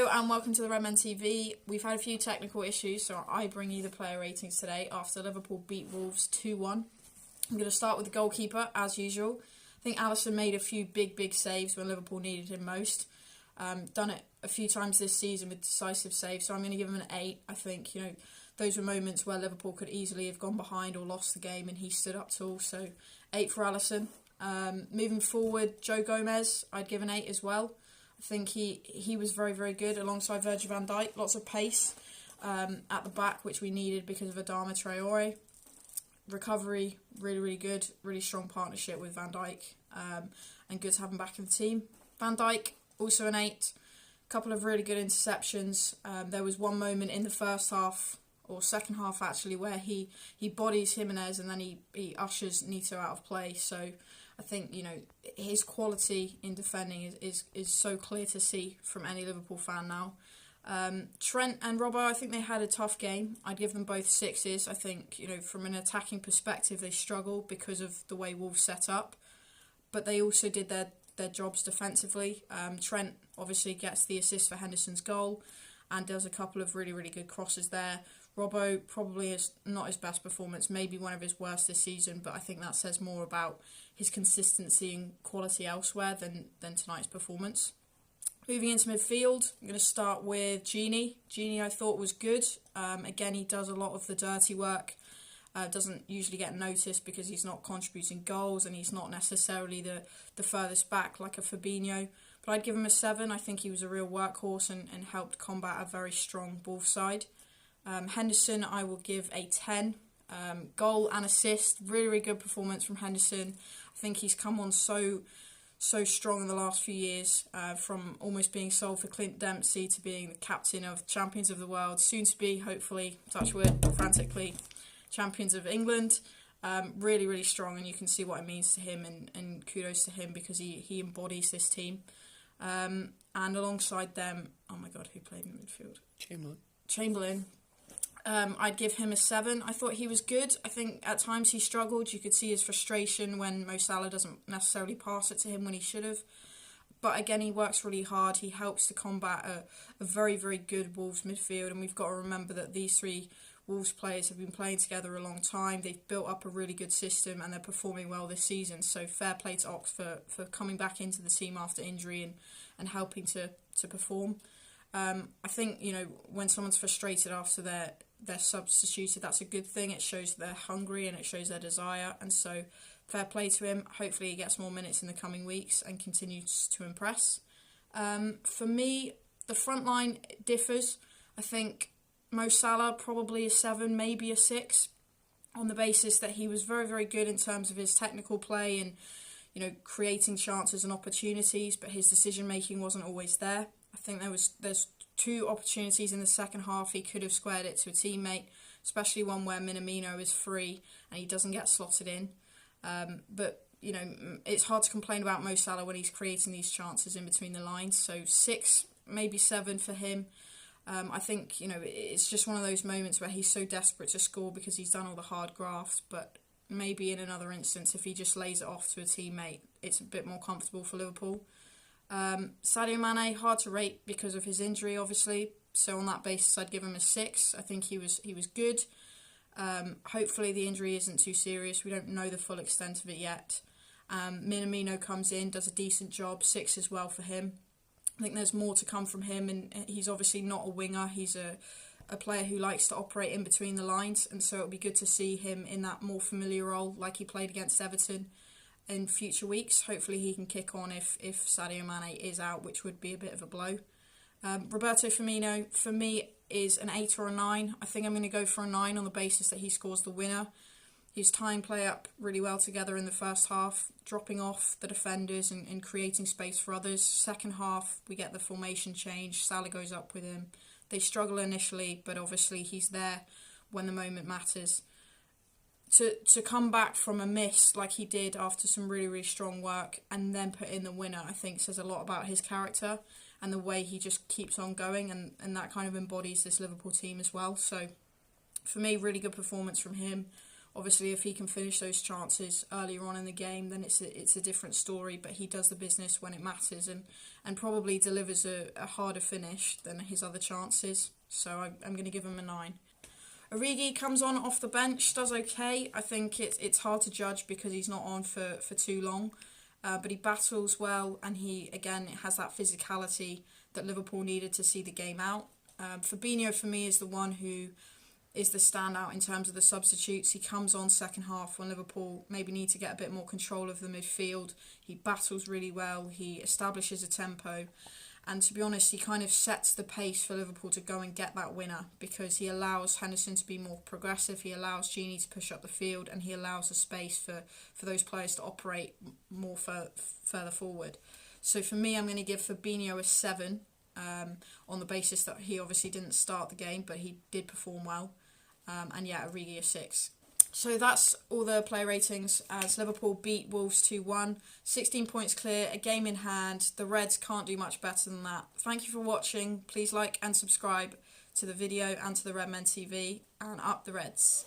Hello and welcome to the Redmen TV. We've had a few technical issues, so I bring you the player ratings today after Liverpool beat Wolves 2-1. I'm going to start with the goalkeeper, as usual. I think Alisson made a few big saves when Liverpool needed him most. Done it a few times this season with decisive saves, so I'm going to give him an 8. I think, those were moments where Liverpool could easily have gone behind or lost the game, and he stood up tall, so 8 for Alisson. Moving forward, Joe Gomez, I'd give an 8 as well. I think he was very good alongside Virgil van Dijk. Lots of pace at the back, which we needed because of Adama Traore. Recovery, really good. Really strong partnership with Van Dijk. And good to have him back in the team. Van Dijk, also an 8. A couple of really good interceptions. There was one moment in the first half, or second half actually, where he bodies Jimenez and then he ushers Neto out of play. So I think, his quality in defending is so clear to see from any Liverpool fan now. Trent and Robbo, I think they had a tough game. I'd give them both 6s. I think, from an attacking perspective, they struggled because of the way Wolves set up. But they also did their jobs defensively. Trent obviously gets the assist for Henderson's goal and does a couple of really good crosses there. Robbo probably is not his best performance, maybe one of his worst this season, but I think that says more about his consistency and quality elsewhere than tonight's performance. Moving into midfield, I'm going to start with Jeannie. Jeannie I thought was good. Again, he does a lot of the dirty work. Doesn't usually get noticed because he's not contributing goals and he's not necessarily the furthest back like a Firmino. But I'd give him a 7. I think he was a real workhorse and helped combat a very strong Wolves side. Henderson, I will give a 10. Goal and assist, really good performance from Henderson. I think he's come on so strong in the last few years, from almost being sold for Clint Dempsey to being the captain of Champions of the World, soon to be, hopefully, touch wood, frantically, Champions of England. Really strong, and you can see what it means to him, and kudos to him because he embodies this team. And alongside them, oh my God, who played in midfield? Chamberlain. I'd give him a 7. I thought he was good. I think at times he struggled. You could see his frustration when Mo Salah doesn't necessarily pass it to him when he should have. But again, he works really hard. He helps to combat a very good Wolves midfield. And we've got to remember that these 3 Wolves players have been playing together a long time. They've built up a really good system and they're performing well this season. So fair play to Ox for coming back into the team after injury and helping to perform. I think, when someone's frustrated after they're substituted, that's a good thing. It shows they're hungry and it shows their desire, and so fair play to him. Hopefully he gets more minutes in the coming weeks and continues to impress. For me, the front line differs. I think Mo Salah probably a 7, maybe a 6, on the basis that he was very good in terms of his technical play and creating chances and opportunities, but his decision making wasn't always there. I think there's 2 opportunities in the second half he could have squared it to a teammate, especially one where Minamino is free and he doesn't get slotted in. But it's hard to complain about Mo Salah when he's creating these chances in between the lines. So 6, maybe 7 for him. I think it's just one of those moments where he's so desperate to score because he's done all the hard graft. But maybe in another instance, if he just lays it off to a teammate, it's a bit more comfortable for Liverpool. Sadio Mane, hard to rate because of his injury, obviously. So on that basis, I'd give him a 6. I think he was good. Hopefully the injury isn't too serious. We don't know the full extent of it yet. Minamino comes in, does a decent job. 6 as well for him. I think there's more to come from him, and he's obviously not a winger. He's a player who likes to operate in between the lines, and so it'll be good to see him in that more familiar role like he played against Everton in future weeks. Hopefully he can kick on if Sadio Mane is out, which would be a bit of a blow. Roberto Firmino, for me, is an 8 or a 9. I think I'm going to go for a 9 on the basis that he scores the winner. His time play up really well together in the first half, dropping off the defenders and creating space for others. Second half, we get the formation change. Salah goes up with him. They struggle initially, but obviously he's there when the moment matters. To come back from a miss like he did after some really strong work and then put in the winner, I think says a lot about his character and the way he just keeps on going, and that kind of embodies this Liverpool team as well. So for me, really good performance from him. Obviously, if he can finish those chances earlier on in the game, then it's a different story. But he does the business when it matters, and probably delivers a harder finish than his other chances. So I'm going to give him a 9. Origi comes on off the bench, does okay. I think it's hard to judge because he's not on for too long. But he battles well, and he, again, has that physicality that Liverpool needed to see the game out. Fabinho, for me, is the one who is the standout in terms of the substitutes. He comes on second half when Liverpool maybe need to get a bit more control of the midfield. He battles really well. He establishes a tempo. And to be honest, he kind of sets the pace for Liverpool to go and get that winner, because he allows Henderson to be more progressive, he allows Jeannie to push up the field, and he allows the space for those players to operate more further forward. So for me, I'm going to give Fabinho a 7, on the basis that he obviously didn't start the game, but he did perform well. And yeah, Origi a 6. So that's all the player ratings as Liverpool beat Wolves 2-1. 16 points clear, a game in hand. The Reds can't do much better than that. Thank you for watching. Please like and subscribe to the video and to the Redmen TV. And up the Reds.